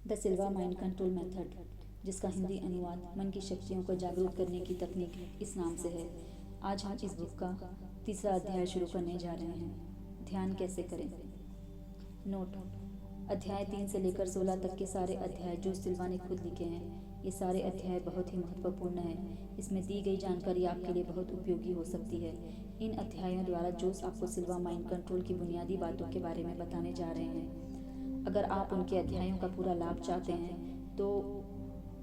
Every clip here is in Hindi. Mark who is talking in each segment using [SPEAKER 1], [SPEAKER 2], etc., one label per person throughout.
[SPEAKER 1] The Silva mind control method, जिसका हिंदी अनुवाद मन की शक्तियों को जागरूक करने की तकनीक इस नाम से है। आज हम इस बुक का तीसरा अध्याय शुरू करने जा रहे हैं। ध्यान कैसे करें। नोट: अध्याय 3 से लेकर 16 तक के सारे अध्याय जो सिल्वा ने खुद लिखे हैं, ये सारे अध्याय बहुत ही महत्वपूर्ण हैं। इसमें दी गई जानकारी आपके लिए बहुत उपयोगी हो सकती है। इन अध्यायों द्वारा जोश आपको सिल्वा माइंड कंट्रोल की बुनियादी बातों के बारे में बताने जा रहे हैं। अगर आप उनके अध्यायों का पूरा लाभ चाहते हैं तो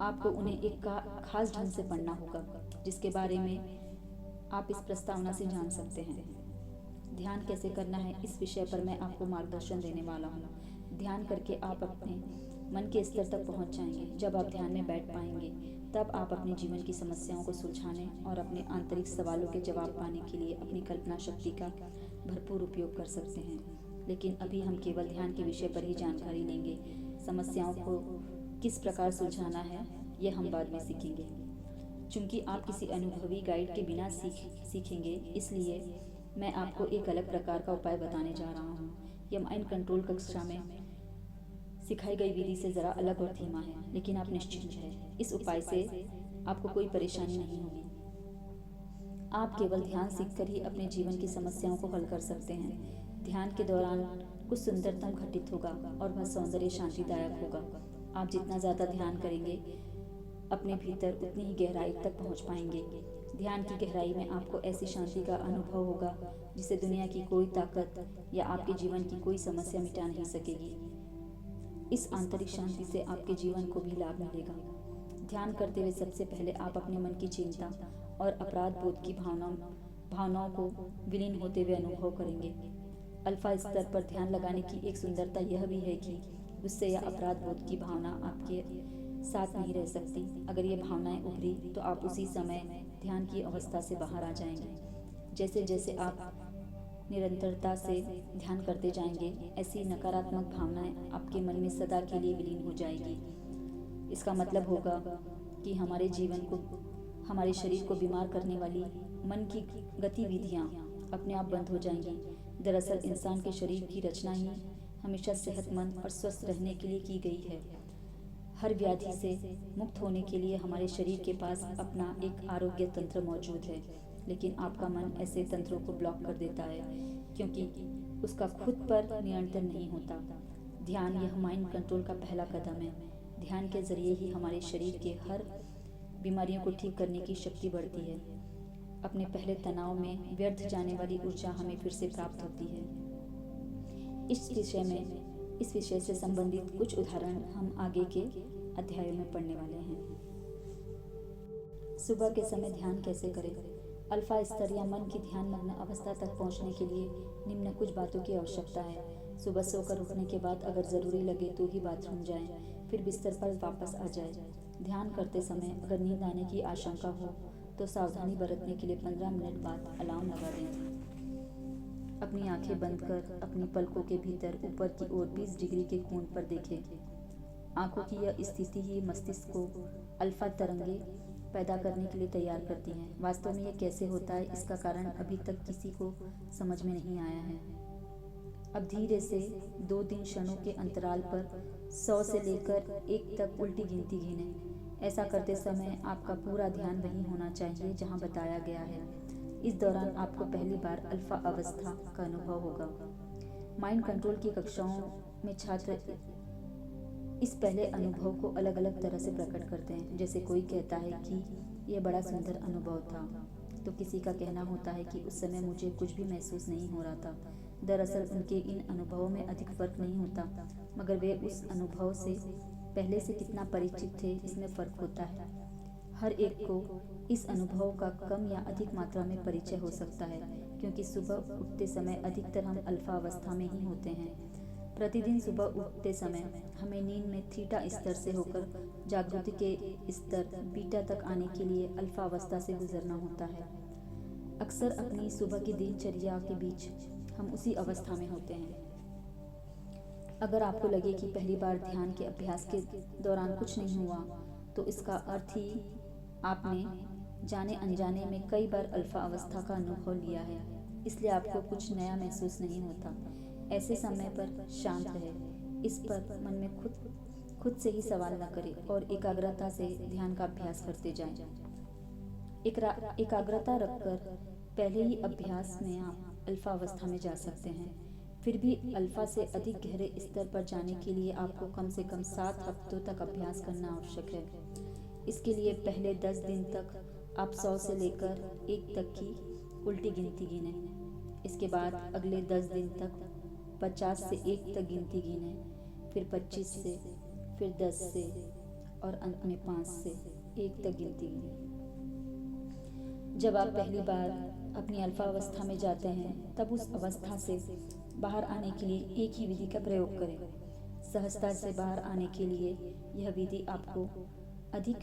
[SPEAKER 1] आपको उन्हें एक खास ढंग से पढ़ना होगा, जिसके बारे में आप इस प्रस्तावना से जान सकते हैं। ध्यान कैसे करना है, इस विषय पर मैं आपको मार्गदर्शन देने वाला हूँ। ध्यान करके आप अपने मन के स्तर तक पहुँच जाएंगे। जब आप ध्यान में बैठ पाएंगे तब आप अपने जीवन की समस्याओं को सुलझाने और अपने आंतरिक सवालों के जवाब पाने के लिए अपनी कल्पना शक्ति का भरपूर उपयोग कर सकते हैं। लेकिन अभी हम केवल ध्यान के विषय पर ही जानकारी लेंगे। समस्याओं को किस प्रकार सुलझाना है ये हम बाद में सीखेंगे। चूंकि आप किसी अनुभवी गाइड के बिना सीखेंगे, इसलिए मैं आपको एक अलग प्रकार का उपाय बताने जा रहा हूँ। यह माइंड कंट्रोल कक्षा में सिखाई गई विधि से ज़रा अलग और धीमा है, लेकिन आप निश्चिंत हैं, इस उपाय से आपको कोई परेशानी नहीं होगी। आप केवल ध्यान सीखकर ही अपने जीवन की समस्याओं को हल कर सकते हैं। ध्यान के दौरान कुछ सुंदरतम घटित होगा और वह सौंदर्य शांतिदायक होगा। आप जितना ज़्यादा ध्यान करेंगे, अपने भीतर उतनी ही गहराई तक पहुंच पाएंगे। ध्यान की गहराई में आपको ऐसी शांति का अनुभव होगा जिसे दुनिया की कोई ताकत या आपके जीवन की कोई समस्या मिटा नहीं सकेगी। इस आंतरिक शांति से आपके जीवन को भी लाभ मिलेगा। ध्यान करते हुए सबसे पहले आप अपने मन की चिंता और अपराध बोध की भावनाओं को विलीन होते हुए अनुभव करेंगे। अल्फा स्तर पर ध्यान लगाने की एक सुंदरता यह भी है कि गुस्से या अपराध बोध की भावना आपके साथ नहीं रह सकती। अगर ये भावनाएं उभरी तो आप उसी समय ध्यान की अवस्था से बाहर आ जाएंगे। जैसे जैसे आप निरंतरता से ध्यान करते जाएंगे, ऐसी नकारात्मक भावनाएं आपके मन में सदा के लिए विलीन हो जाएगी। इसका मतलब होगा कि हमारे शरीर को बीमार करने वाली मन की गतिविधियां अपने आप बंद हो जाएंगी। दरअसल इंसान के शरीर की रचना ही हमेशा सेहतमंद और स्वस्थ रहने के लिए की गई है। हर व्याधि से मुक्त होने के लिए हमारे शरीर के पास अपना एक आरोग्य तंत्र मौजूद है, लेकिन आपका मन ऐसे तंत्रों को ब्लॉक कर देता है क्योंकि उसका खुद पर नियंत्रण नहीं होता। ध्यान यह माइंड कंट्रोल का पहला कदम है। ध्यान के जरिए ही हमारे शरीर के हर बीमारियों को ठीक करने की शक्ति बढ़ती है। अपने पहले तनाव में व्यर्थ जाने वाली ऊर्जा हमें फिर से प्राप्त होती है। इस विषय से संबंधित कुछ उदाहरण हम आगे के अध्यायों में पढ़ने वाले हैं। सुबह के समय ध्यान कैसे करें। अल्फा स्तर या मन की ध्यान मग्न अवस्था तक पहुंचने के लिए निम्न कुछ बातों की आवश्यकता है। सुबह सोकर उठने के बाद अगर ज़रूरी लगे तो ही बाथरूम जाएं, फिर बिस्तर पर वापस आ जाएं। ध्यान करते समय अगर नींद आने की आशंका हो तो सावधानी बरतने के लिए 15 मिनट बाद अलार्म लगा दें। अपनी आंखें बंद कर अपनी पलकों के भीतर ऊपर की ओर 20 डिग्री के कोण पर देखें। आंखों की यह स्थिति ही मस्तिष्क को अल्फा तरंगे पैदा करने के लिए तैयार करती हैं। वास्तव में यह कैसे होता है, इसका कारण अभी तक किसी को समझ में नहीं आया है। अब धीरे से 2-3 क्षणों के अंतराल पर 100 से लेकर 1 तक उल्टी गिनती गिनें। ऐसा करते समय आपका पूरा ध्यान वहीं होना चाहिए जहां बताया गया है। इस दौरान आपको पहली बार अल्फा अवस्था का अनुभव होगा। माइंड कंट्रोल की कक्षाओं में छात्र इस पहले अनुभव को अलग अलग तरह से प्रकट करते हैं। जैसे कोई कहता है कि यह बड़ा सुंदर अनुभव था, तो किसी का कहना होता है कि उस समय मुझे कुछ भी महसूस नहीं हो रहा था। दरअसल उनके इन अनुभवों में अधिक फर्क नहीं होता, मगर वे उस अनुभव से पहले से कितना परिचित थे इसमें फ़र्क होता है। हर एक को इस अनुभव का कम या अधिक मात्रा में परिचय हो सकता है, क्योंकि सुबह उठते समय अधिकतर हम अल्फा अवस्था में ही होते हैं। प्रतिदिन सुबह उठते समय हमें नींद में थीटा स्तर से होकर जागृति के स्तर बीटा तक आने के लिए अल्फा अवस्था से गुजरना होता है। अक्सर अपनी सुबह की दिनचर्या के बीच हम उसी अवस्था में होते हैं। अगर आपको लगे कि पहली बार ध्यान के अभ्यास के दौरान कुछ नहीं हुआ, तो इसका अर्थ ही आपने जाने अनजाने में कई बार अल्फा अवस्था का अनुभव लिया है, इसलिए आपको कुछ नया महसूस नहीं होता। ऐसे समय पर शांत रहे, इस पर मन में खुद से ही सवाल न करें और एकाग्रता से ध्यान का अभ्यास करते जाएं। एकाग्रता रखकर पहले ही अभ्यास में आप अल्फा अवस्था में जा सकते हैं। फिर भी अल्फा से अधिक गहरे स्तर पर जाने के लिए आपको कम से कम 7 हफ्तों तक अभ्यास करना आवश्यक है। इसके लिए पहले 10 दिन तक आप 100 से लेकर 1 तक की उल्टी गिनती गिनें। इसके बाद अगले 10 दिन तक 50 से 1 तक गिनती गिनें, फिर 25 से, फिर 10 से और अंत में 5 से 1 तक गिनती गिनें। जब आप पहली बार अपनी अल्फा अवस्था में जाते हैं तब उस अवस्था से बाहर आने के लिए एक ही विधि का प्रयोग करें। सहजता से बाहर आने के लिए यह विधि आपको अधिक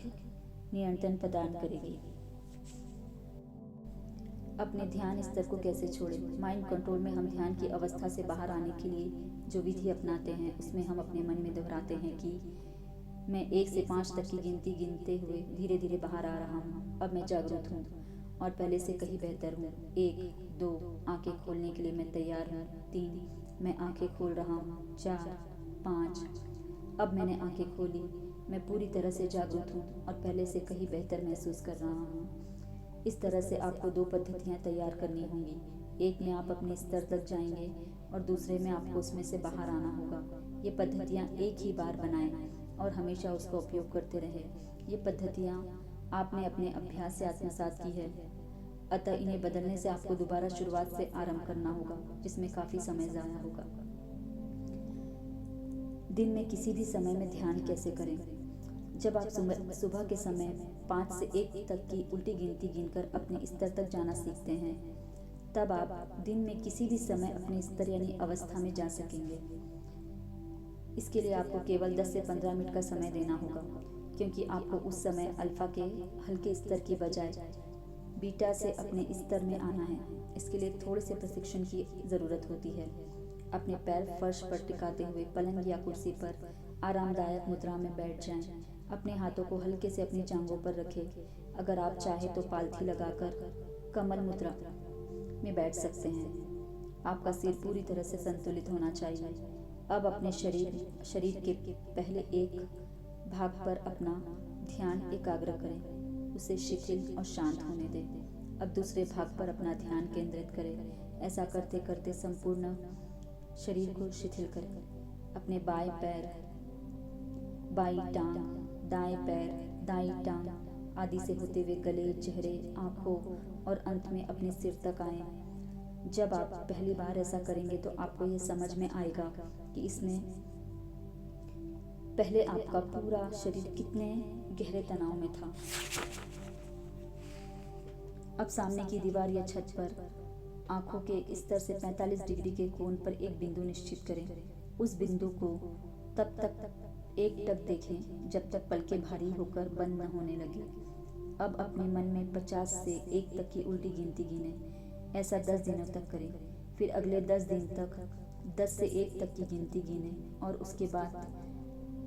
[SPEAKER 1] नियंत्रण प्रदान करेगी। अपने ध्यान स्तर को कैसे छोड़ें? माइंड कंट्रोल में हम ध्यान की अवस्था से बाहर आने के लिए जो विधि अपनाते हैं उसमें हम अपने मन में दोहराते हैं कि मैं 1 से 5 तक की गिनती गिनते हुए धीरे धीरे बाहर आ रहा हूँ। अब मैं जागरूक हूँ और पहले से कहीं बेहतर हूँ। 1, 2 आंखें खोलने के लिए मैं तैयार हूँ। 3 मैं आंखें खोल रहा हूँ। 4, 5 अब मैंने आंखें खोली। मैं पूरी तरह से जागरूक हूँ और पहले से कहीं बेहतर महसूस कर रहा हूँ। इस तरह से आपको 2 पद्धतियाँ तैयार करनी होंगी। एक में आप अपने स्तर तक जाएंगे और दूसरे में आपको उसमें से बाहर आना होगा। ये पद्धतियाँ एक ही बार बनाएं और हमेशा उसका उपयोग करते रहें। ये पद्धतियाँ आपने अपने अभ्यास से आत्मसात की है, अतः इन्हें बदलने से आपको दोबारा शुरुआत से आरंभ करना होगा, जिसमें काफ़ी समय ज़ाया होगा। दिन में किसी भी समय में ध्यान कैसे करें? जब आप सुबह के समय 5 से 1 तक की उल्टी गिनती गिनकर अपने स्तर तक जाना सीखते हैं, तब आप दिन में किसी भी समय अपने स्तर यानी अवस्था में जा सकेंगे। इसके लिए आपको केवल 10 से 15 मिनट का समय देना होगा, क्योंकि आपको उस समय अल्फा के हल्के स्तर की बजाय बीटा से अपने स्तर में आना है। इसके लिए थोड़े से प्रशिक्षण की ज़रूरत होती है। अपने पैर फर्श पर टिकाते हुए पलंग या कुर्सी पर आरामदायक मुद्रा में बैठ जाएं। अपने हाथों को हल्के से अपनी जांघों पर रखें। अगर आप चाहें तो पालथी लगाकर कमल मुद्रा में बैठ सकते हैं। आपका सिर पूरी तरह से संतुलित होना चाहिए। अब अपने शरीर के पहले एक भाग पर अपना ध्यान एकाग्र करें, उसे शिथिल और शांत होने दें। अब दूसरे भाग पर अपना ध्यान केंद्रित करें। ऐसा करते करते संपूर्ण शरीर को शिथिल करें। अपने बाएं पैर, बाईं टांग, दाएं पैर, दाईं टांग आदि से होते हुए गले, चेहरे, आँखों और अंत में अपने सिर तक आएं। जब आप पहली बार ऐसा करेंगे तो आपको ये समझ में आएगा कि इसमें पहले आपका पूरा शरीर कितने गहरे तनाव में था। अब सामने की दीवार या छत पर आंखों के स्तर से 45 डिग्री के कोण पर एक बिंदु निश्चित करें। उस बिंदु को तब तक एक टक देखें जब तक पलकें भारी होकर बंद न होने लगे। अब अपने मन में 50 से 1 तक की उल्टी गिनती गिनें। ऐसा 10 दिनों तक करें। फिर अगले 10 दिन तक 10 से 1 तक की गिनती गिनें और उसके बाद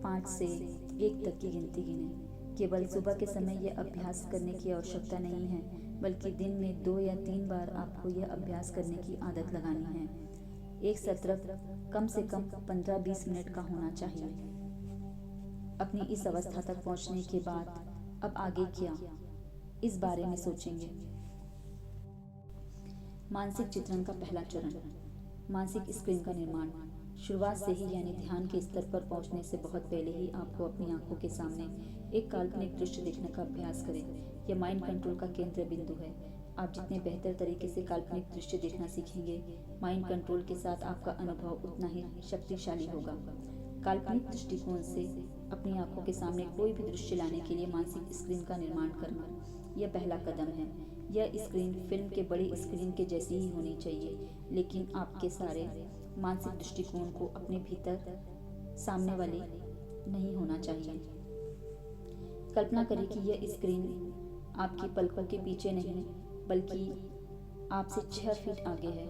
[SPEAKER 1] 5 से 1 तक की गिनती गिनें। केवल सुबह के समय यह अभ्यास करने की आवश्यकता नहीं है, बल्कि दिन में 2 या 3 बार आपको यह अभ्यास करने की आदत लगानी है। एक सत्र कम से कम 15-20 मिनट का होना चाहिए। अपनी इस अवस्था तक पहुंचने के बाद अब आगे क्या, इस बारे में सोचेंगे। मानसिक चित्रण का पहला चरण, मानसिक स्क्रीन का निर्माण। शुरुआत से ही यानी ध्यान के स्तर पर पहुंचने से बहुत पहले ही आपको अपनी आंखों के सामने एक काल्पनिक दृश्य देखने का अभ्यास करें। यह माइंड कंट्रोल का केंद्र बिंदु है। आप जितने बेहतर तरीके से काल्पनिक दृश्य देखना सीखेंगे, माइंड कंट्रोल के साथ आपका अनुभव उतना ही शक्तिशाली होगा। काल्पनिक दृष्टिकोण से अपनी आंखों के सामने कोई भी दृश्य लाने के लिए मानसिक स्क्रीन का निर्माण करना, यह पहला कदम है। यह स्क्रीन फिल्म के बड़ी स्क्रीन के जैसी ही होनी चाहिए, लेकिन आपके सारे मानसिक दृष्टिकोण को अपने भीतर सामने वाली नहीं होना चाहिए। कल्पना करें कि यह स्क्रीन आपकी पलकों के पीछे नहीं, बल्कि आपसे 6 फीट आगे है।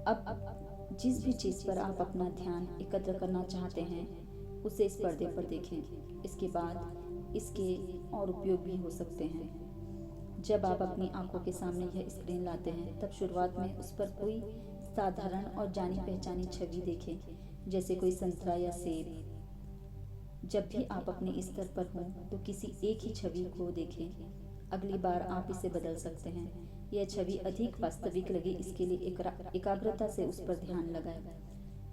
[SPEAKER 1] अब जिस भी चीज़ पर आप अपना ध्यान एकत्र करना चाहते हैं, उसे इस पर्दे पर देखें। इसके बाद इसके और उपयोग भी हो सकते हैं। जब आप अपनी आंखों के सामने यह स्क्रीन लाते हैं, तब शुरुआत में उस पर कोई साधारण और जानी पहचानी छवि देखें, जैसे कोई संतरा या सेब। जब भी आप अपने स्तर पर हों तो किसी एक ही छवि को देखें। अगली बार आप इसे बदल सकते हैं। यह छवि अधिक वास्तविक लगे इसके लिए एकाग्रता से उस पर ध्यान लगाएं।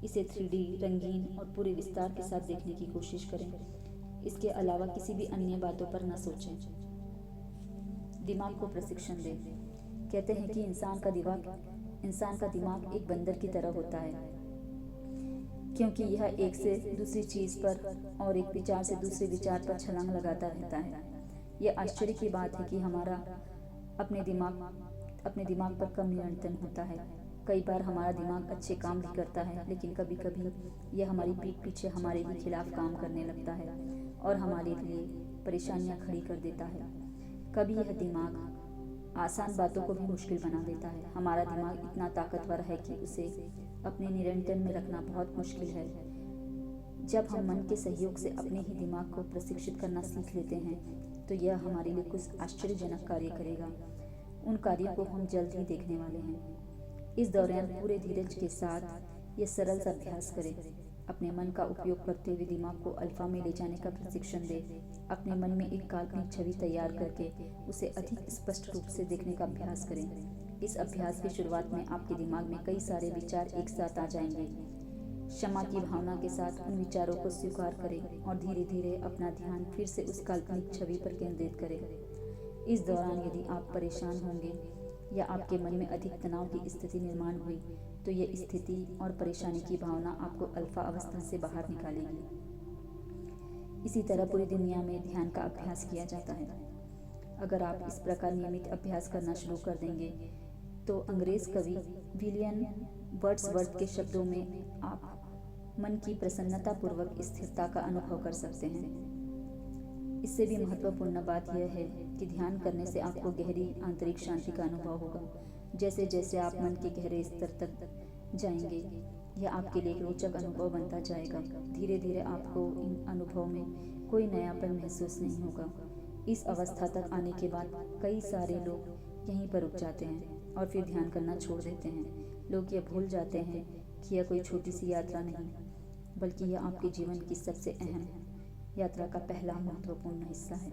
[SPEAKER 1] इसे 3D, रंगीन और पूरे विस्तार के साथ देखने की कोशिश करें। इसके अलावा किसी भी अन्य बातों पर न सोचें। दिमाग को प्रशिक्षण दें। कहते हैं कि इंसान का दिमाग एक बंदर की तरह होता है, क्योंकि यह एक से दूसरी चीज़ पर और एक विचार से दूसरे विचार पर छलांग लगाता रहता है। यह आश्चर्य की बात है कि हमारा अपने दिमाग पर कम नियंत्रण होता है। कई बार हमारा दिमाग अच्छे काम भी करता है, लेकिन कभी कभी यह हमारी पीठ पीछे हमारे ही खिलाफ काम करने लगता है और हमारे लिए परेशानियां खड़ी कर देता है। कभी यह दिमाग आसान बातों को भी मुश्किल बना देता है। हमारा दिमाग इतना ताकतवर है कि उसे अपने नियंत्रण में रखना बहुत मुश्किल है। जब हम मन के सहयोग से अपने ही दिमाग को प्रशिक्षित करना सीख लेते हैं तो यह हमारे लिए कुछ आश्चर्यजनक कार्य करेगा। उन कार्यों को हम जल्द ही देखने वाले हैं। इस दौरान पूरे धीरज के साथ यह सरल सा अभ्यास करें। अपने मन का उपयोग करते हुए दिमाग को अल्फा में ले जाने का प्रशिक्षण दें। अपने मन में एक काल्पनिक छवि तैयार करके उसे अधिक स्पष्ट रूप से देखने का अभ्यास करें। इस अभ्यास की शुरुआत में आपके दिमाग में कई सारे विचार एक साथ आ जाएंगे। क्षमा की भावना के साथ उन विचारों को स्वीकार करें और धीरे धीरे अपना ध्यान फिर से उस काल्पनिक छवि पर केंद्रित करें। इस दौरान यदि आप परेशान होंगे या आपके मन में अधिक तनाव की स्थिति निर्माण हुई तो यह स्थिति और परेशानी की भावना आपको अल्फा अवस्था से बाहर निकालेगी। इसी तरह पूरी दुनिया में ध्यान का अभ्यास किया जाता है। अगर आप इस प्रकार नियमित अभ्यास करना शुरू कर देंगे तो अंग्रेज कवि विलियम वर्ड्सवर्थ के शब्दों में आप मन की प्रसन्नतापूर्वक स्थिरता का अनुभव कर सकते हैं। इससे भी महत्वपूर्ण बात यह है कि ध्यान करने से आपको गहरी आंतरिक शांति का अनुभव होगा। जैसे जैसे आप मन के गहरे स्तर तक जाएंगे, यह आपके लिए एक रोचक अनुभव बनता जाएगा। धीरे धीरे आपको इन अनुभव में कोई नयापन महसूस नहीं होगा। इस अवस्था तक आने के बाद कई सारे लोग यहीं पर रुक जाते हैं और फिर ध्यान करना छोड़ देते हैं। लोग यह भूल जाते हैं कि यह कोई छोटी सी यात्रा नहीं, बल्कि यह आपके जीवन की सबसे अहम यात्रा का पहला महत्वपूर्ण हिस्सा है।